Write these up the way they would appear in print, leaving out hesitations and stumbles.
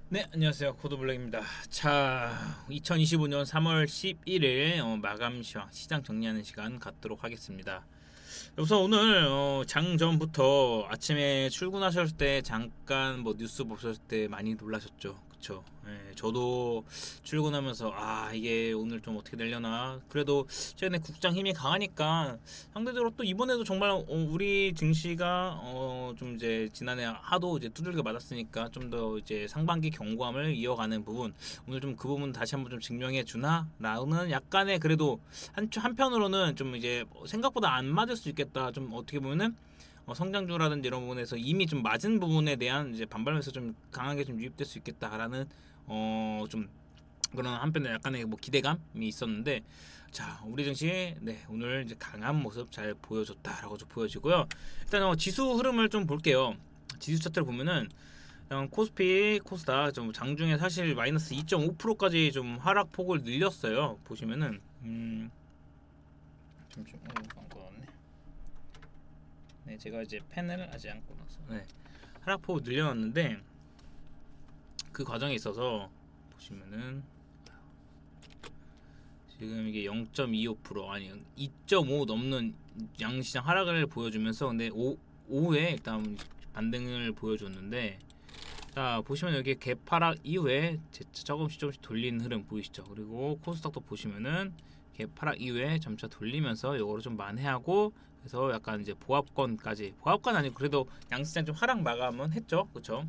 네, 안녕하세요. 코드블랙입니다. 자, 2025년 3월 11일 마감 시장 정리하는 시간 갖도록 하겠습니다. 우선 오늘 장 전부터 아침에 출근하셨을 때 잠깐 뭐 뉴스 보셨을 때 많이 놀라셨죠, 그쵸? 예, 저도 출근하면서 이게 오늘 좀 어떻게 되려나. 그래도 최근에 국장 힘이 강하니까 상대적으로 또 이번에도 정말 우리 증시가 좀 이제 지난해 하도 이제 두들겨 맞았으니까 좀 더 이제 상반기 견고함을 이어가는 부분, 오늘 좀 그 부분 다시 한번 좀 증명해 주나라는 약간의, 그래도 한편으로는 좀 이제 생각보다 안 맞을 수 있겠다, 좀 어떻게 보면은 성장주라든지 이런 부분에서 이미 좀 맞은 부분에 대한 이제 반발면서 좀 강하게 좀 유입될 수 있겠다라는 좀 그런 한편에 약간의 뭐 기대감이 있었는데, 자, 우리 증시 오늘 이제 강한 모습 잘 보여줬다라고 좀 보여지고요. 일단 지수 흐름을 좀 볼게요. 지수 차트를 보면은 코스피, 코스닥 좀 장중에 사실 마이너스 2.5%까지 좀 하락폭을 늘렸어요. 보시면은 잠시만, 안 꺼놨네. 네, 제가 이제 펜을 아직 안 꺼놨어. 네, 하락폭을 늘려놨는데 그 과정에 있어서 보시면은 지금 이게 0.25% 아니 2.5 넘는 양시장 하락을 보여주면서, 근데 오후에 일단 반등을 보여줬는데, 자 보시면 여기 갭하락 이후에 조금씩 돌리는 흐름 보이시죠? 그리고 코스닥도 보시면은 갭하락 이후에 점차 돌리면서 요거를 좀 만회하고, 그래서 약간 이제 보합권 아니고 그래도 양시장 좀 하락 마감은 했죠, 그렇죠?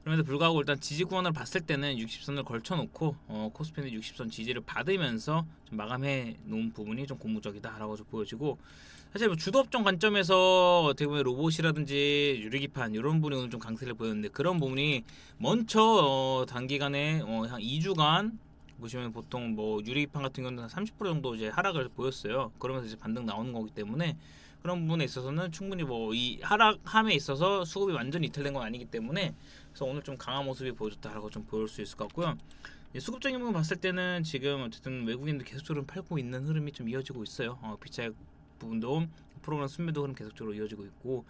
그럼에도 불구하고 일단 지지 구간을 봤을 때는 60선을 걸쳐놓고 코스피는 60선 지지를 받으면서 좀 마감해 놓은 부분이 좀 고무적이다라고 좀 보여지고, 사실 뭐 주도업종 관점에서 어떻게 보면 로봇이라든지 유리기판 이런 부분이 오늘 좀 강세를 보였는데, 그런 부분이 먼저 단기간에 한 2주간 보시면 보통 뭐 유리기판 같은 경우는 한 30% 정도 이제 하락을 보였어요. 그러면서 이제 반등 나오는 거기 때문에 그런 부분에 있어서는 충분히 뭐 이 하락함에 있어서 수급이 완전히 이탈된 건 아니기 때문에, 그래서 오늘 좀 강한 모습이 보여줬다라고 좀 볼 수 있을 것 같고요. 수급적인 부분 봤을 때는 지금 어쨌든 외국인도 계속적으로 팔고 있는 흐름이 좀 이어지고 있어요. 비차익 부분도 프로그램 순매도 흐름 계속적으로 이어지고 있고,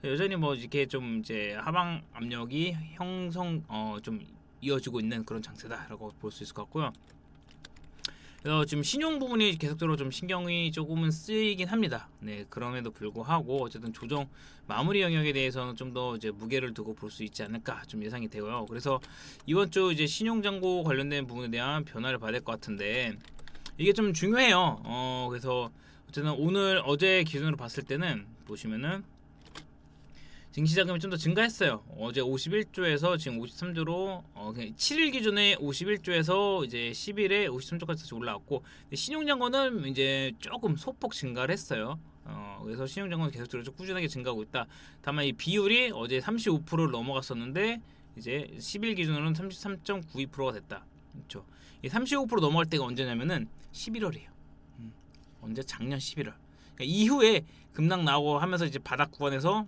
여전히 뭐 이렇게 좀 이제 하방 압력이 형성 좀 이어지고 있는 그런 장세다라고 볼 수 있을 것 같고요. 그래서 지금 신용 부분이 계속적으로 좀 신경이 조금은 쓰이긴 합니다. 네, 그럼에도 불구하고 어쨌든 조정 마무리 영역에 대해서는 좀 더 이제 무게를 두고 볼 수 있지 않을까 좀 예상이 되고요. 그래서 이번 주 이제 신용 잔고 관련된 부분에 대한 변화를 봐야 될 것 같은데, 이게 좀 중요해요. 그래서 어쨌든 오늘 어제 기준으로 봤을 때는 보시면은 증시 자금이 좀 더 증가했어요. 어제 51조에서 지금 53조로 7일 기준에 51조에서 이제 10일에 53조까지 다시 올라왔고, 신용잔고는 이제 조금 소폭 증가를 했어요. 그래서 신용잔고는 계속적으로 좀 꾸준하게 증가하고 있다. 다만 이 비율이 어제 35%를 넘어갔었는데 이제 10일 기준으로는 33.92%가 됐다. 그렇죠. 이 35% 넘어갈 때가 언제냐면은 11월이에요. 언제? 작년 11월. 그러니까 이후에 급락 나오고 하면서 이제 바닥 구간에서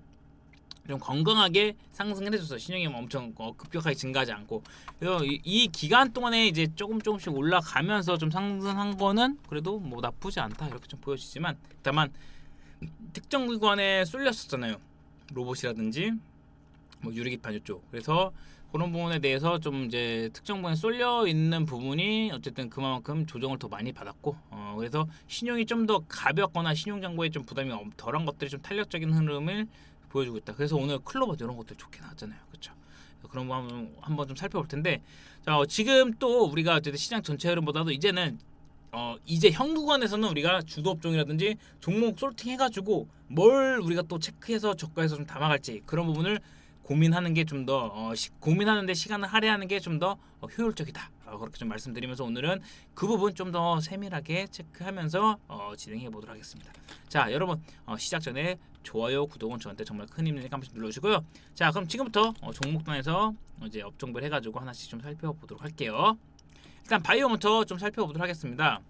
좀 건강하게 상승을 해줬어. 신용이 엄청 급격하게 증가하지 않고. 그래서 이 기간 동안에 이제 조금씩 올라가면서 좀 상승한 거는 그래도 뭐 나쁘지 않다 이렇게 좀 보여지지만, 다만 특정 구간에 쏠렸었잖아요. 로봇이라든지 뭐 유리기판 이쪽. 그래서 그런 부분에 대해서 좀 이제 특정 부분에 쏠려 있는 부분이 어쨌든 그만큼 조정을 더 많이 받았고, 그래서 신용이 좀 더 가볍거나 신용 잔고에 좀 부담이 덜한 것들이 좀 탄력적인 흐름을 보여주고 있다. 그래서 오늘 클로버 이런 것들 좋게 나왔잖아요, 그렇죠? 그런 거 한번 좀 살펴볼 텐데, 자 지금 또 우리가 어쨌든 시장 전체 흐름보다도 이제는 이제 현 구간에서는 우리가 주도 업종이라든지 종목 솔팅 해가지고 뭘 우리가 또 체크해서 저가에서 좀 담아갈지, 그런 부분을 고민하는 게 좀 더 고민하는데 시간을 할애하는 게 좀 더 효율적이다. 그렇게 좀 말씀드리면서 오늘은 그 부분 좀 더 세밀하게 체크하면서 진행해 보도록 하겠습니다. 자, 여러분 시작 전에 좋아요, 구독은 저한테 정말 큰 힘이 되니까 한 번씩 눌러주시고요. 자, 그럼 지금부터 종목단에서 이제 업종별 해가지고 하나씩 좀 살펴보도록 할게요. 일단 바이오부터 좀 살펴보도록 하겠습니다.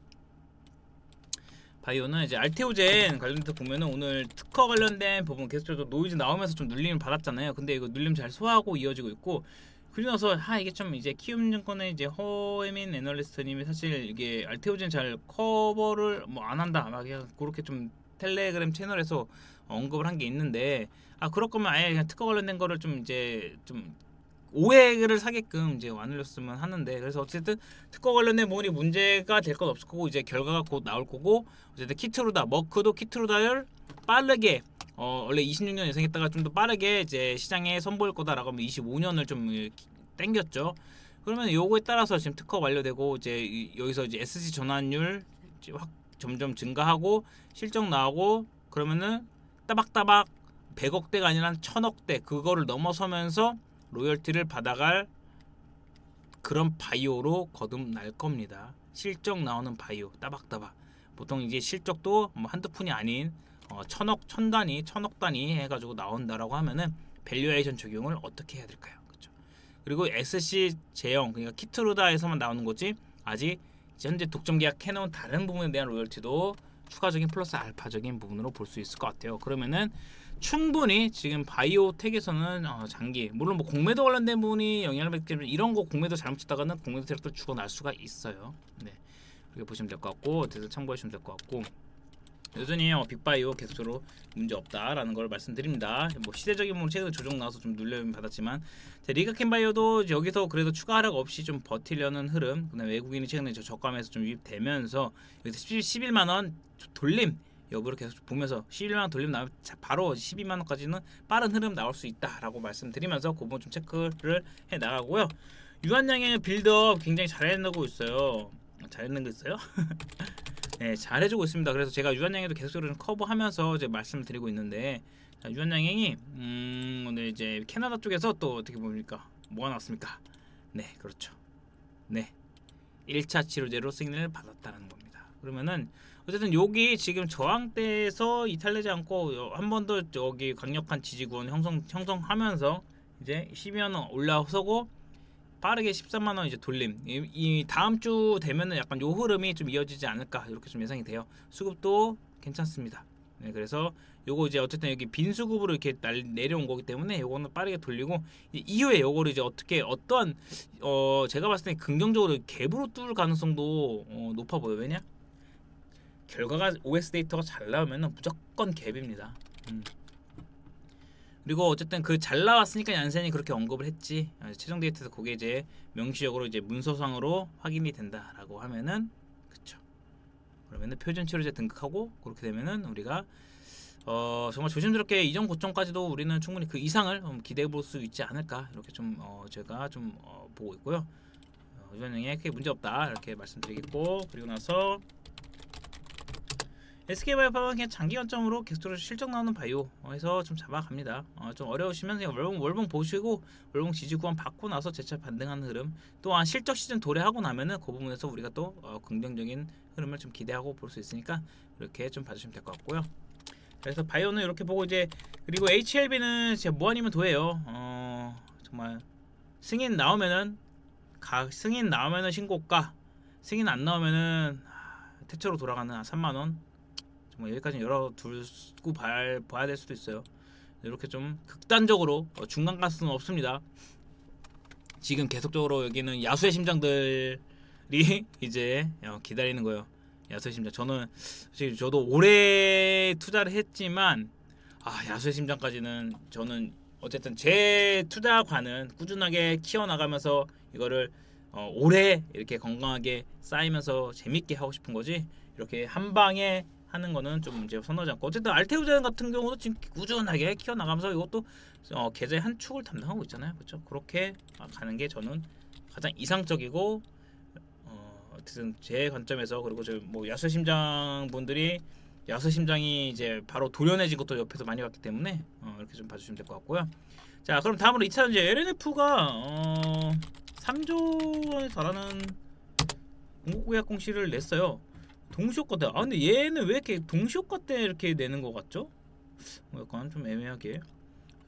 바이오는 이제 알테오젠 관련돼서 보면은 오늘 특허 관련된 부분 계속적으로 노이즈 나오면서 좀 눌림을 받았잖아요. 근데 이거 눌림 잘 소화하고 이어지고 있고, 그리고 나서 이게 좀 이제 키움증권의 이제 허에민 애널리스트님이 사실 이게 알테오젠 잘 커버를 뭐 안 한다 막 그렇게 좀 텔레그램 채널에서 언급을 한 게 있는데, 그럴 거면 아예 그냥 특허 관련된 거를 좀 이제 좀 오해를 사게끔 이제 완료했으면 하는데, 그래서 어쨌든 특허 관련된 부분이 문제가 될 건 없을 거고 이제 결과가 곧 나올 거고, 어쨌든 키트루다 머크도 키트루다를 빠르게 원래 26년 예상했다가 좀 더 빠르게 이제 시장에 선보일 거다라고 하면 25년을 좀 땡겼죠. 그러면 요거에 따라서 지금 특허 완료되고 이제 여기서 이제 SC 전환율 이제 확 점점 증가하고 실적 나오고 그러면은 따박따박 100억대가 아니라 1000억대 그거를 넘어서면서 로열티를 받아갈 그런 바이오로 거듭날 겁니다. 실적 나오는 바이오 따박따박. 보통 이제 실적도 뭐 한두 푼이 아닌 1000억, 1000단위, 1000억 단위 해가지고 나온다라고 하면은 밸류에이션 적용을 어떻게 해야 될까요? 그렇죠. 그리고 SC 제형 그러니까 키트루다에서만 나오는 거지 아직 현재 독점 계약 해놓은 다른 부분에 대한 로열티도 추가적인 플러스 알파적인 부분으로 볼 수 있을 것 같아요. 그러면은 충분히 지금 바이오텍에서는 장기 물론 뭐 공매도 관련된 부분이 영향을 받기 때문에 이런 거 공매도 잘못했다가는 공매도 세력도 죽어날 수가 있어요. 네, 그렇게 보시면 될 것 같고 어쨌든 참고하시면 될 것 같고 여전히 빅바이오 계속적으로 문제 없다라는 걸 말씀드립니다. 뭐 시대적인 부분 최근에 조정 나와서 좀 눌림 받았지만 리가켄바이오도 여기서 그래도 추가 하락 없이 좀 버티려는 흐름. 그다음에 외국인이 최근에 저감에서 좀 유입되면서 여기서 11만 원 돌림 여부를 계속 보면서 11만 원 돌림 나오면 바로 12만 원까지는 빠른 흐름 나올 수 있다라고 말씀드리면서 그 부분 좀 체크를 해 나가고요. 유한양의 빌드업 굉장히 잘해내고 있어요. 잘해내고 있어요? 네, 잘해주고 있습니다. 그래서 제가 유한양에도 계속적으로 좀 커버하면서 이제 말씀을 드리고 있는데 유한양행이 오늘 이제 캐나다 쪽에서 또 어떻게 봅니까? 뭐가 나왔습니까? 네, 그렇죠. 네, 1차 치료제로 승인을 받았다는 겁니다. 그러면은 어쨌든 여기 지금 저항대에서 이탈되지 않고 한 번 더 여기 강력한 지지구원 형성하면서 이제 12만 원 올라서고 빠르게 13만 원 이제 돌림. 이 다음 주 되면은 약간 요 흐름이 좀 이어지지 않을까 이렇게 좀 예상이 돼요. 수급도 괜찮습니다. 네, 그래서 요거 이제 어쨌든 여기 빈 수급으로 이렇게 내려온 거기 때문에 요거는 빠르게 돌리고 이후에 요거를 이제 어떻게 어떠한 제가 봤을 때 긍정적으로 갭으로 뚫을 가능성도 높아 보여. 왜냐? 결과가 OS 데이터가 잘 나오면은 무조건 갭입니다. 그리고 어쨌든 그 잘 나왔으니까 얀센이 그렇게 언급을 했지. 최종 데이터에서 그게 이제 명시적으로 이제 문서상으로 확인이 된다라고 하면은 그쵸. 그러면은 표준 치료제 등극하고 그렇게 되면은 우리가 정말 조심스럽게 이전 고점까지도 우리는 충분히 그 이상을 기대해 볼 수 있지 않을까 이렇게 좀 제가 좀 보고 있고요. 유한양에 크게 문제 없다 이렇게 말씀드리겠고 그리고 나서 SK바이오팜은 그냥 장기 관점으로 계속적으로 실적 나오는 바이오에서 좀 잡아갑니다. 좀 어려우시면 그냥 월봉 보시고 월봉 지지 구간 받고 나서 재차 반등하는 흐름 또한 실적 시즌 도래하고 나면은 그 부분에서 우리가 또 긍정적인 흐름을 좀 기대하고 볼 수 있으니까 이렇게 좀 봐주시면 될 것 같고요. 그래서 바이오는 이렇게 보고 이제 그리고 HLB는 진짜 뭐 아니면 도예요. 정말 승인 나오면은 승인 나오면은 신고가 승인 안 나오면은 태초로 돌아가는 3만 원. 정말 여기까지는 열어두고 봐야 될 수도 있어요. 이렇게 좀 극단적으로 중간 가스는 없습니다. 지금 계속적으로 여기는 야수의 심장들이 이제 기다리는 거예요. 야수의 심장. 저도 오래 투자를 했지만 야수의 심장까지는 저는 어쨌든 제 투자관은 꾸준하게 키워나가면서 이거를 오래 이렇게 건강하게 쌓이면서 재밌게 하고 싶은 거지 이렇게 한 방에 하는 거는 좀 이제 선호하지 않고 어쨌든 알테우젠 같은 경우도 지금 꾸준하게 키워나가면서 이것도 계좌의 한 축을 담당하고 있잖아요. 그렇죠? 그렇게 가는 게 저는 가장 이상적이고 어쨌든 제 관점에서 그리고 뭐 야수심장 분들이 야수심장이 이제 바로 도련해진 것도 옆에서 많이 봤기 때문에 이렇게 좀 봐주시면 될 것 같고요. 자 그럼 다음으로 2차는 이제 LNF가 3조 원에 달하는 공급계약 공시를 냈어요. 동시효과 때 근데 얘는 왜 이렇게 동시효과 때 이렇게 내는 것 같죠? 약간 좀 애매하게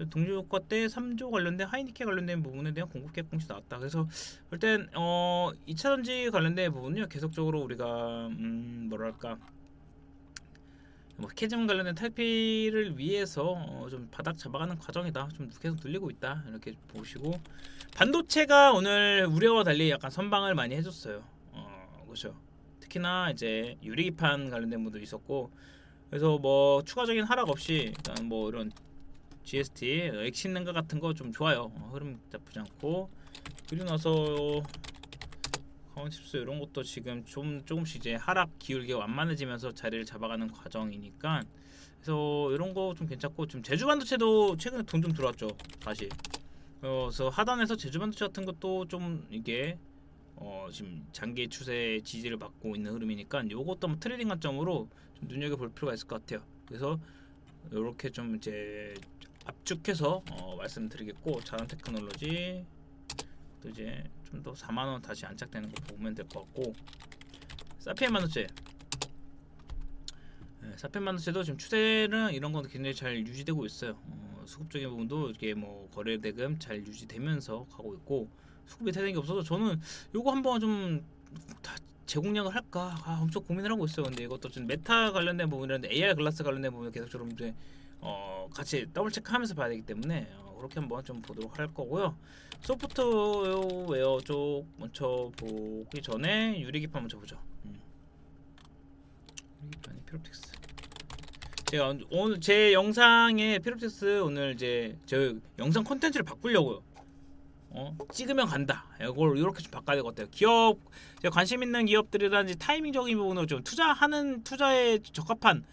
동시효과 때 3조 관련된 하이니케 관련된 부분에 대한 공급계약 공시 나왔다. 그래서 일단 2차전지 관련된 부분은요 계속적으로 우리가 뭐랄까 뭐 캐즘 관련된 탈피를 위해서 좀 바닥 잡아가는 과정이다. 좀 계속 늘리고 있다. 이렇게 보시고 반도체가 오늘 우려와 달리 약간 선방을 많이 해줬어요. 그렇죠. 특히나 이제 유리기판 관련된 분도 있었고 그래서 뭐 추가적인 하락 없이 일단 뭐 이런 GST 액신 능가 같은 거 좀 좋아요. 흐름 나쁘지 않고. 그리고 나서 카운칩스 이런 것도 지금 좀 조금씩 이제 하락 기울기 완만해지면서 자리를 잡아가는 과정이니까, 그래서 이런 거 좀 괜찮고, 지금 제주 반도체도 최근에 돈 좀 들어왔죠 다시. 그래서 하단에서 제주 반도체 같은 것도 좀 이게 지금 장기 추세 지지를 받고 있는 흐름이니까 요것도 한번 트레이딩 관점으로 좀 눈여겨 볼 필요가 있을 것 같아요. 그래서 이렇게 좀 이제 압축해서 말씀드리겠고, 자연 테크놀로지 또 이제 좀 더 4만원 다시 안착되는 거 보면 될 것 같고, 사피엔 반도체, 사피엔 반도체도 지금 추세는 이런 건 굉장히 잘 유지되고 있어요. 수급적인 부분도 이렇게 뭐 거래 대금 잘 유지되면서 가고 있고, 수급이 되는 게 없어서 저는 요거 한번 좀 다 재공략을 할까 엄청 고민을 하고 있어요. 근데 이것도 좀 메타 관련된 부분이라는데 AR 글라스 관련된 부분을 계속 이제 같이 더블 체크하면서 봐야 되기 때문에 그렇게 한번 좀 보도록 할 거고요. 소프트웨어 쪽 먼저 보기 전에 유리기판 먼저 보죠. 유리기판이 피롭틱스. 제가 오늘 제 영상에 피롭틱스 오늘 이제 저 영상 콘텐츠를 바꾸려고요. 찍으면 간다. 이걸 이렇게 좀 바꿔야 될 것 같아요. 기업, 제가 관심 있는 기업들이라든지 타이밍적인 부분으로 좀 투자에 적합한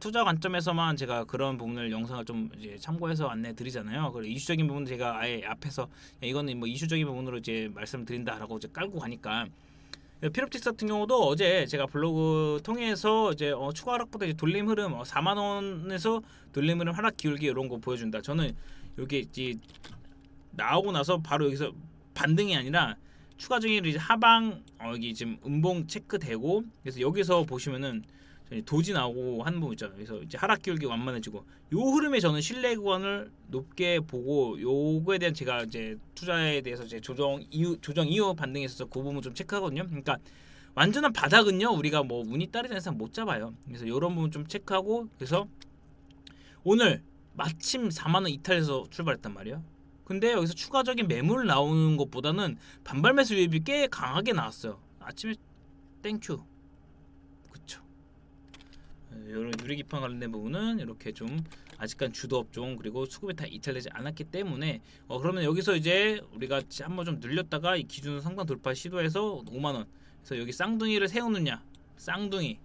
투자 관점에서만 제가 그런 부분을 영상을 좀 이제 참고해서 안내 드리잖아요. 그리고 이슈적인 부분은 제가 아예 앞에서 이거는 뭐 이슈적인 부분으로 이제 말씀드린다라고 이제 깔고 가니까. 피롭틱스 같은 경우도 어제 제가 블로그 통해서 이제 추가 하락보다 이제 돌림 흐름 4만원에서 돌림 흐름 하락 기울기 이런 거 보여준다. 저는 이렇게 이제 나오고 나서 바로 여기서 반등이 아니라 추가적인 이제 하방 여기 지금 음봉 체크되고, 그래서 여기서 보시면은 도지 나오고 하는 부분 있잖아요. 그래서 이제 하락 기울기 완만해지고 요 흐름에 저는 신뢰 구간을 높게 보고, 요거에 대한 제가 이제 투자에 대해서 이제 조정 이후 반등에 있어서 그 부분 좀 체크하거든요. 그러니까 완전한 바닥은요 우리가 뭐 운이 따르지 않는 이상 못 잡아요. 그래서 요런 부분 좀 체크하고, 그래서 오늘 마침 4만원 이탈해서 출발했단 말이에요. 근데 여기서 추가적인 매물 나오는 것보다는 반발 매수 유입이 꽤 강하게 나왔어요. 아침에 땡큐. 그쵸. 이런 유리기판 관련된 부분은 이렇게 좀 아직까지 주도 업종 그리고 수급이 다 이탈되지 않았기 때문에 그러면 여기서 이제 우리가 한번 좀 늘렸다가 이 기준 상단 돌파 시도해서 5만원, 그래서 여기 쌍둥이를 세우느냐, 쌍둥이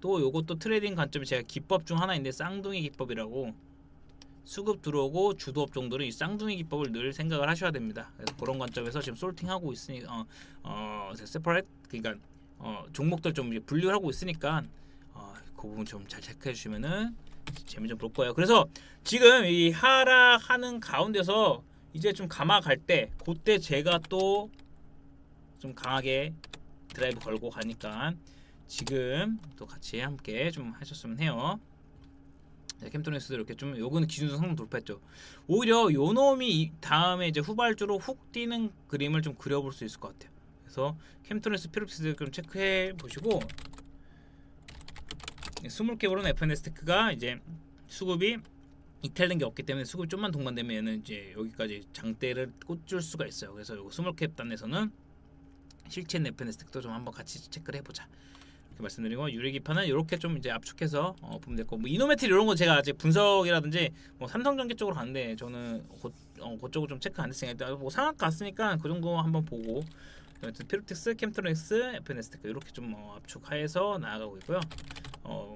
또 요것도 트레이딩 관점이 제가 기법 중 하나인데, 쌍둥이 기법이라고, 수급 들어오고 주도 업종들은 이 쌍둥이 기법을 늘 생각을 하셔야 됩니다. 그래서 그런 관점에서 지금 솔팅하고 있으니 세퍼레이트, 그러니까 종목들 좀 이제 분류를 하고 있으니까 그 부분 좀 잘 체크해 주시면은 재미 좀 볼 거예요. 그래서 지금 이 하락하는 가운데서 이제 좀 감아 갈 때, 그때 제가 또 좀 강하게 드라이브 걸고 가니까 지금 또 같이 함께 좀 하셨으면 해요. 캠토닉스도 이렇게 좀, 요거는 기준선 상승 돌파했죠. 오히려 요 놈이 다음에 이제 후발주로 훅 뛰는 그림을 좀 그려볼 수 있을 것 같아요. 그래서 캠토닉스 피롭틱스 좀 체크해 보시고, 20개 오른 FNS 테크가 이제 수급이 이탈된 게 없기 때문에 수급이 좀만 동반되면 얘는 이제 여기까지 장대를 꽂을 수가 있어요. 그래서 요거 20개 단에서는 실체 FNS 테크도 좀 한번 같이 체크를 해보자. 말씀드리고, 유리기판은 이렇게 좀 이제 압축해서 보면 될 거고, 뭐 이노메틀 이런 거 제가 아직 분석이라든지 뭐 삼성전기 쪽으로 가는데 저는 그쪽을 좀 체크 안 했으니까 뭐 상악 갔으니까 그 정도 한번 보고, 피롭틱스, 캠토닉스, FNS테크 이렇게 좀 압축해서 나아가고 있고요.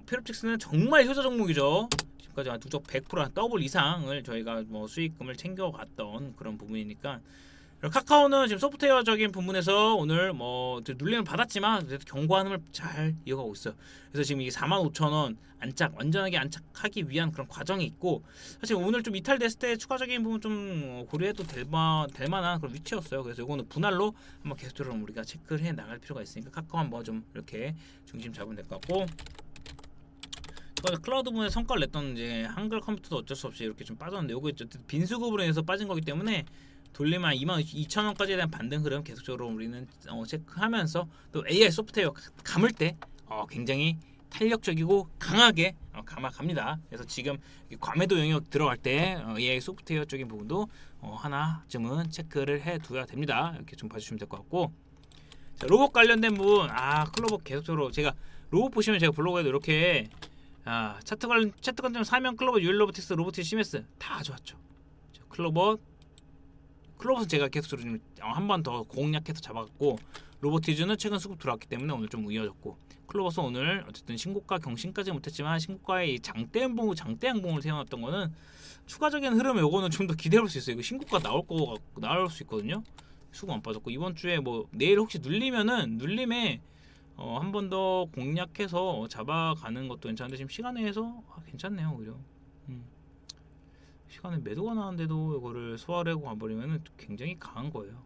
피롭틱스는 정말 효자 종목이죠. 지금까지 한 누적 100% 더블 이상을 저희가 뭐 수익금을 챙겨갔던 그런 부분이니까. 카카오는 지금 소프트웨어적인 부분에서 오늘 뭐 눌림을 받았지만 그래도 견고한 흐름을 잘 이어가고 있어요. 그래서 지금 이게 45,000원 완전하게 안착하기 위한 그런 과정이 있고, 사실 오늘 좀 이탈됐을 때 추가적인 부분 좀 고려해도 될 만한 그런 위치였어요. 그래서 이거는 분할로 한번 계속적으로 우리가 체크를 해 나갈 필요가 있으니까 카카오 한번 좀 이렇게 중심 잡으면 될 것 같고, 클라우드 부분에 성과를 냈던 이제 한글 컴퓨터도 어쩔 수 없이 이렇게 좀 빠졌는데, 요거 빈수급으로 해서 빠진 거기 때문에 돌리면 22,000원까지에 대한 반등 흐름 계속적으로 우리는 체크하면서, 또 AI 소프트웨어 감을 때 굉장히 탄력적이고 강하게 감아갑니다. 그래서 지금 과매도 영역 들어갈 때 AI 소프트웨어 쪽인 부분도 하나쯤은 체크를 해둬야 됩니다. 이렇게 좀 봐주시면 될 것 같고, 자, 로봇 관련된 부분, 클로버 계속적으로 제가 로봇 보시면 제가 블로그에도 이렇게 차트 관점 사면 클로버, 유엘 로보틱스, 로보틱스, 시메스 다 좋았죠. 클로버는 제가 계속적으로 한 번 더 공략해서 잡았고, 로보티즈는 최근 수급 들어왔기 때문에 오늘 좀 이어졌고, 클로버스 오늘 어쨌든 신고가 경신까지 못했지만 신고가의 이 장대 양봉을 세워놨던 거는 추가적인 흐름, 요거는 좀 더 기대해볼 수 있어요. 이거 신고가 나올 수 있거든요. 수급 안 빠졌고, 이번 주에 뭐 내일 혹시 눌림에 한 번 더 공략해서 잡아가는 것도 괜찮은데, 지금 시간에 해서 괜찮네요. 오히려 시간에 매도가 나왔는데도 이거를 소화하려고 가버리면 굉장히 강한 거예요.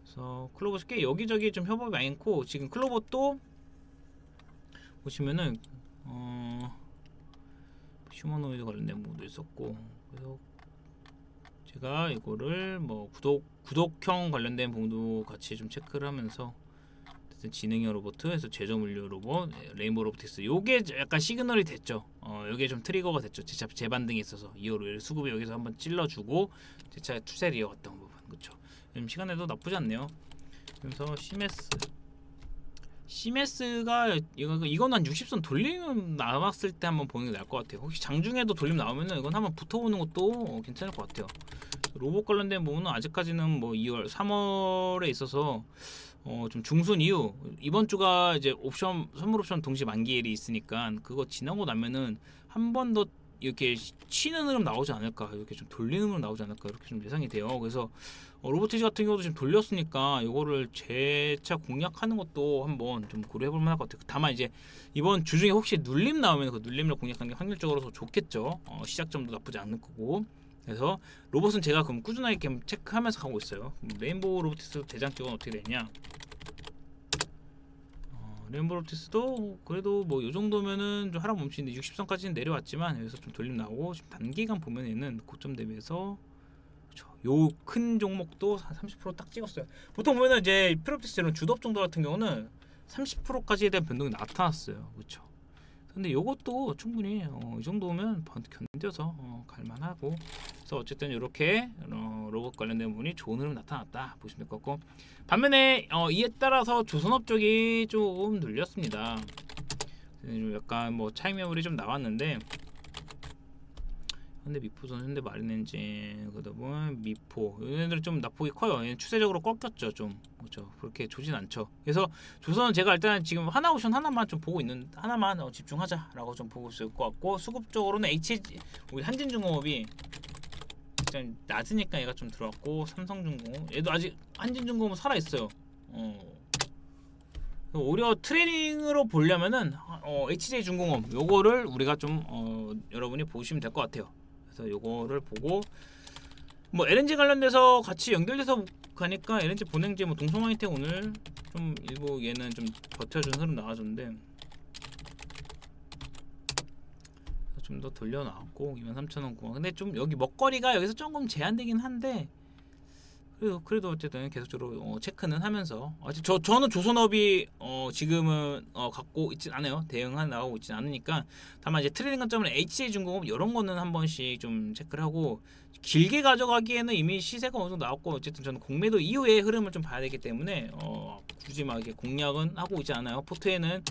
그래서 클로버스 꽤 여기저기 좀 협업이 많고, 지금 클로버도 보시면은 휴머노이드 관련된 부분도 있었고, 그래서 제가 이거를 뭐 구독형 관련된 부분도 같이 좀 체크를 하면서, 지능형 로봇에서 제조 물류 로봇, 레인보우 로보틱스, 요게 약간 시그널이 됐죠. 요게 좀 트리거가 됐죠. 제 차 재반등이 있어서 2월 5일 수급이 여기서 한번 찔러주고 제 차에 추세를 이어갔던 부분, 그렇죠. 시간에도 나쁘지 않네요. 그래서 시메스가 이건 한 60선 돌림 나왔을 때 한번 보는 게 나을 것 같아요. 혹시 장중에도 돌림 나오면은 이건 한번 붙어보는 것도 괜찮을 것 같아요. 로봇 관련된 부분은 아직까지는 뭐 2월, 3월에 있어서 좀 중순 이후, 이번 주가 이제 선물 옵션 동시 만기일이 있으니까 그거 지나고 나면은 한 번 더 이렇게 치는 흐름 나오지 않을까, 이렇게 좀 돌리는 흐름 나오지 않을까, 이렇게 좀 예상이 돼요. 그래서 로보티즈 같은 경우도 지금 돌렸으니까 이거를 재차 공략하는 것도 한번 좀 고려해볼 만할 것 같아요. 다만 이제 이번 주 중에 혹시 눌림 나오면 그 눌림을 공략하는 게 확률적으로 더 좋겠죠. 시작점도 나쁘지 않을 거고. 그래서 로봇은 제가 그럼 꾸준하게 체크하면서 가고 있어요. 레인보우 로보틱스 대장격은 어떻게 되냐? 레인보우 로보틱스도 그래도 뭐 요 정도면은 좀 하락 멈추는데 60선까지는 내려왔지만 여기서 좀 돌림 나오고, 지금 단기간 보면은 고점 대비해서 요 큰 종목도 한 30% 딱 찍었어요. 보통 보면은 이제 프로옵틱스 이런 주도업 정도 같은 경우는 30%까지에 대한 변동이 나타났어요. 그렇죠. 근데 요것도 충분히 이 정도면 견뎌서 갈만하고, 그래서 어쨌든 이렇게 로봇 관련된 부분이 좋은 흐름 나타났다 보시면 될 것 같고, 반면에 이에 따라서 조선업 쪽이 좀 눌렸습니다. 약간 뭐 차익 매물이 좀 나왔는데, 현대미포선, 현대마린엔진, 그러다 보면 미포, 얘네들은 좀 낙폭이 커요. 얘는 추세적으로 꺾였죠. 좀 그렇죠. 그렇게 좋진 않죠. 그래서 조선은 제가 일단 지금 하나옵션 하나만 좀 보고 하나만 집중하자라고 좀 보고 있을 것 같고, 수급적으로는 우리 한진중공업이 일단 낮으니까 얘가 좀 들어왔고, 삼성중공업 얘도 아직, 한진중공업은 살아 있어요. 오히려 트레이닝으로 보려면은 HJ중공업 요거를 우리가 좀 여러분이 보시면 될 것 같아요. 그래서 요거를 보고, 뭐 LNG 관련돼서 같이 연결돼서 가니까 LNG 본행제, 뭐 동성화이텍 오늘 좀 일부 얘는 좀 버텨준 흐름 나와줬는데 좀 더 돌려 나왔고 23,000원 구간. 근데 좀 여기 먹거리가 여기서 조금 제한되긴 한데, 그래도 어쨌든 계속적으로 체크는 하면서, 저는 조선업이 지금은 갖고 있진 않아요. 대응하는 나가고 있진 않으니까. 다만 이제 트레이딩 관점은 HJ중공업 이런 거는 한 번씩 좀 체크를 하고, 길게 가져가기에는 이미 시세가 어느 정도 나왔고, 어쨌든 저는 공매도 이후의 흐름을 좀 봐야 되기 때문에 굳이 막 이렇게 공략은 하고 있지 않아요. 포트에는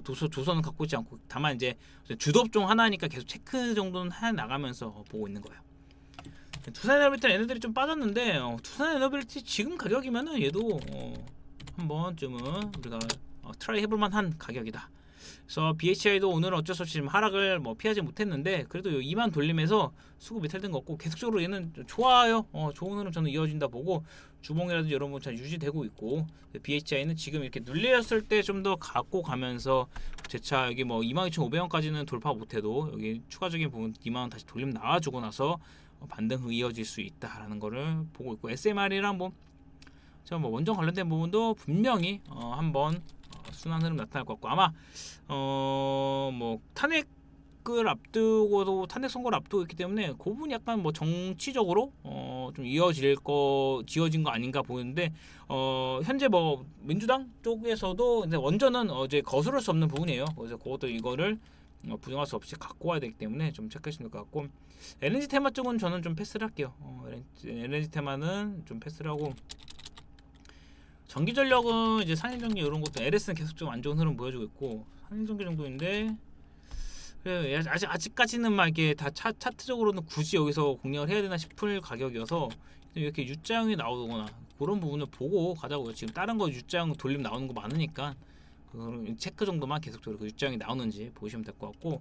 조선은 갖고 있지 않고, 다만 이제 주도업종 하나니까 계속 체크 정도는 해 나가면서 보고 있는 거예요. 투산에너빌리티는 얘네들이 좀 빠졌는데, 투산에너빌리티 지금 가격이면은 얘도 한 번쯤은 우리가 트라이 해볼만한 가격이다. 그래서 BHI도 오늘 어쩔 수 없이 지금 하락을 뭐 피하지 못했는데, 그래도 2만 돌림에서 수급이 탈된 것 같고, 계속적으로 얘는 좋아요. 좋은 흐름 저는 이어진다 보고, 주봉이라든지 이런 거 잘 유지되고 있고, BHI는 지금 이렇게 눌렸을 때 좀 더 갖고 가면서 제차 여기 뭐 22,500원까지는 돌파 못해도 여기 추가적인 부분 2만원 다시 돌림 나와주고 나서 반등 이어질 수 있다라는 거를 보고 있고, SMR이랑 뭐 원전 관련된 부분도 분명히 한번 순환 흐름 나타날 것 같고, 아마 뭐 탄핵을 앞두고도, 탄핵 선거를 앞두고 있기 때문에 그 부분이 약간 뭐 정치적으로 좀 지어진 거 아닌가 보이는데, 현재 뭐 민주당 쪽에서도 근데 원전은 어제 거스를 수 없는 부분이에요. 그래서 그것도 이거를 부정할 수 없이 갖고 와야 되기 때문에 좀 체크하시면 될 것 같고, LNG 테마 쪽은 저는 좀 패스를 할게요. LNG 테마는 좀 패스를 하고, 전기전력은 이제 산일전기 이런 것도 LS는 계속 좀 안 좋은 흐름 보여주고 있고, 산일전기 정도인데 아직까지는 막 이게 다 차트적으로는 굳이 여기서 공략을 해야 되나 싶을 가격이어서 이렇게 U자형이 나오거나 그런 부분을 보고 가자고요. 지금 다른 거 U자형 돌림 나오는 거 많으니까 체크 정도만 계속적으로 그 U자형이 나오는지 보시면 될 것 같고,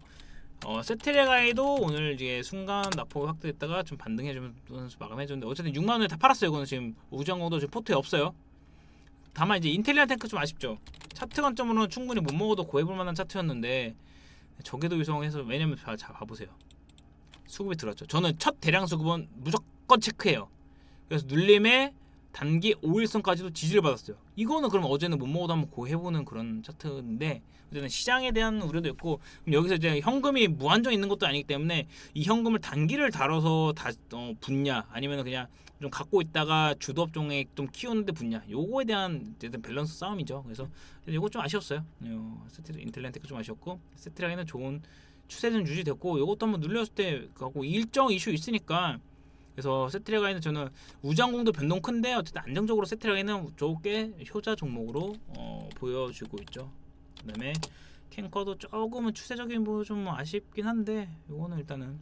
세트레가이도 오늘 이제 순간 낙폭이 확대했다가 좀 반등해주면서 마감해줬는데 어쨌든 6만 원에 다 팔았어요. 이거는 지금 우정호도 지금 포트에 없어요. 다만 이제 인텔리아 탱크 좀 아쉽죠. 차트 관점으로는 충분히 못 먹어도 고해볼 만한 차트였는데 저게도 유성해서, 왜냐면 자 봐보세요. 수급이 들었죠. 저는 첫 대량 수급은 무조건 체크해요. 그래서 눌림에 단기 5일선까지도 지지를 받았어요. 이거는 그럼 어제는 못 먹어도 한번 고해보는 그런 차트인데, 어제는 시장에 대한 우려도 있고, 그럼 여기서 이제 현금이 무한정 있는 것도 아니기 때문에 이 현금을 단기를 다뤄서 다 붙냐, 아니면 그냥 좀 갖고 있다가 주도업종에 좀 키우는데 붙냐, 요거에 대한 밸런스 싸움이죠. 그래서 이거 좀 아쉬웠어요. 인텔리아텍 좀 아쉬웠고, 세트라인은 좋은 추세는 유지됐고, 요것도 한번 눌렸을 때 갖고 일정 이슈 있으니까. 그래서 세트라인은 저는 우장공도 변동 큰데 어쨌든 안정적으로 세트라인은 좋게 효자 종목으로 보여주고 있죠. 그다음에 캔커도 조금은 추세적인 부분 좀 아쉽긴 한데, 요거는 일단은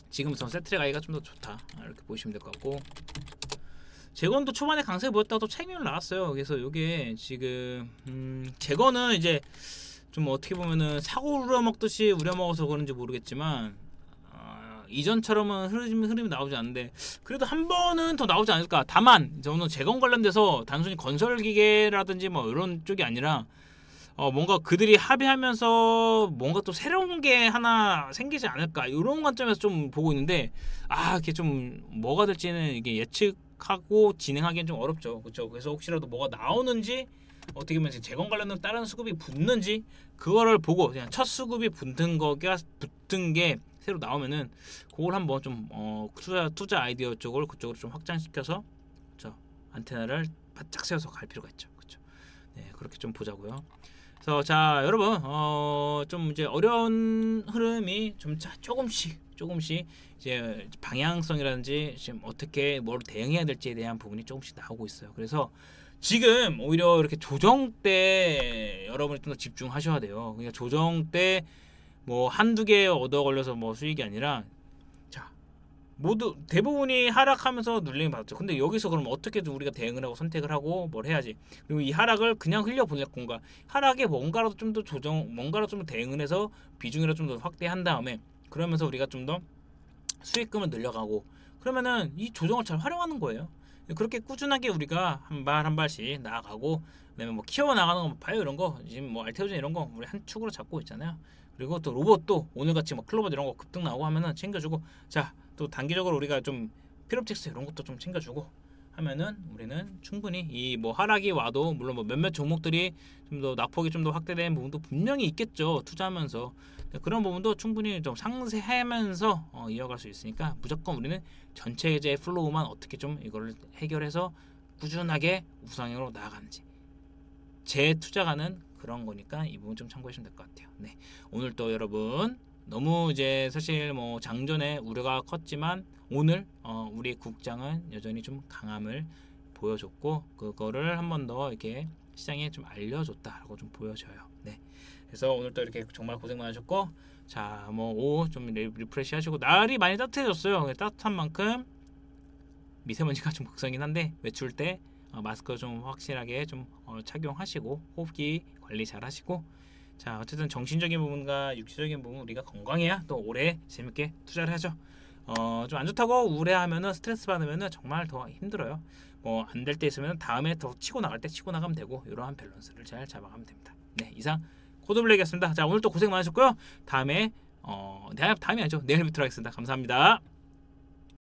지금부터 세트라이가 좀 더 좋다 이렇게 보시면 될 것 같고, 재건도 초반에 강세 보였다가 또 차익률 나왔어요. 그래서 요게 지금 재건은 이제 좀 어떻게 보면은 사고 우려먹듯이 우려먹어서 그런지 모르겠지만 이전처럼은 흐름이 나오지 않는데 그래도 한 번은 더 나오지 않을까. 다만 저는 재건 관련돼서 단순히 건설기계라든지 뭐 이런 쪽이 아니라 뭔가 그들이 합의하면서 뭔가 또 새로운 게 하나 생기지 않을까, 이런 관점에서 좀 보고 있는데, 이게 좀 뭐가 될지는 이게 예측하고 진행하기엔 좀 어렵죠. 그렇죠? 그래서 혹시라도 뭐가 나오는지, 어떻게 보면 재건 관련된 다른 수급이 붙는지 그거를 보고, 그냥 첫 수급이 붙은 게 새로 나오면은 그걸 한번 좀 투자 아이디어 쪽을 그쪽으로 좀 확장시켜서 안테나를 바짝 세워서 갈 필요가 있죠. 그렇죠? 네, 그렇게 좀 보자고요. 그래서 자 여러분, 좀 이제 어려운 흐름이 좀 조금씩 이제 방향성이라든지 지금 어떻게 뭘 대응해야 될지에 대한 부분이 조금씩 나오고 있어요. 그래서 지금 오히려 이렇게 조정 때 여러분이 좀 더 집중하셔야 돼요. 그러니까 조정 때 뭐 한두 개 얻어 걸려서 뭐 수익이 아니라, 자 모두 대부분이 하락하면서 눌림을 받았죠. 근데 여기서 그럼 어떻게든 우리가 대응을 하고 선택을 하고 뭘 해야지. 그리고 이 하락을 그냥 흘려보낼 건가, 하락에 뭔가라도 좀 더 뭔가로 좀 더 대응을 해서 비중이라도 좀 더 확대한 다음에, 그러면서 우리가 좀 더 수익금을 늘려가고, 그러면은 이 조정을 잘 활용하는 거예요. 그렇게 꾸준하게 우리가 한 발 한 발씩 나아가고, 그다음에 뭐 키워 나가는 거 봐요. 이런 거 지금 뭐 알테오젠 이런 거 우리 한 축으로 잡고 있잖아요. 그리고 또 로봇도 오늘같이 뭐 클로버 이런 거 급등 나오고 하면은 챙겨주고, 자 또 단기적으로 우리가 좀 필옵틱스 이런 것도 좀 챙겨주고 하면은 우리는 충분히 이 뭐 하락이 와도, 물론 뭐 몇몇 종목들이 좀 더 낙폭이 좀 더 확대된 부분도 분명히 있겠죠. 투자하면서 그런 부분도 충분히 좀 상쇄하면서 이어갈 수 있으니까, 무조건 우리는 전체의 플로우만 어떻게 좀 이걸 해결해서 꾸준하게 우상향으로 나아가는지 재투자가는 그런 거니까 이 부분 좀 참고하시면 될 것 같아요. 네, 오늘 또 여러분 너무 이제 사실 뭐 장전에 우려가 컸지만 오늘 우리 국장은 여전히 좀 강함을 보여줬고, 그거를 한 번 더 이렇게 시장에 좀 알려줬다라고 좀 보여져요. 네, 그래서 오늘 또 이렇게 정말 고생 많으셨고, 자 뭐 오후 좀 리프레시 하시고, 날이 많이 따뜻해졌어요. 따뜻한 만큼 미세먼지가 좀 걱정이긴 한데 외출 때 마스크 좀 확실하게 좀 착용하시고, 호흡기 관리 잘 하시고, 자 어쨌든 정신적인 부분과 육체적인 부분 우리가 건강해야 또 오래 재밌게 투자를 하죠. 좀 안 좋다고 우울해하면은, 스트레스 받으면은 정말 더 힘들어요. 뭐 안 될 때 있으면 다음에 더 치고 나갈 때 치고 나가면 되고, 이러한 밸런스를 잘 잡아가면 됩니다. 네, 이상 코드블랙이었습니다. 자 오늘 또 고생 많으셨고요. 다음에 아니죠, 내일 뵙도록 하겠습니다. 감사합니다.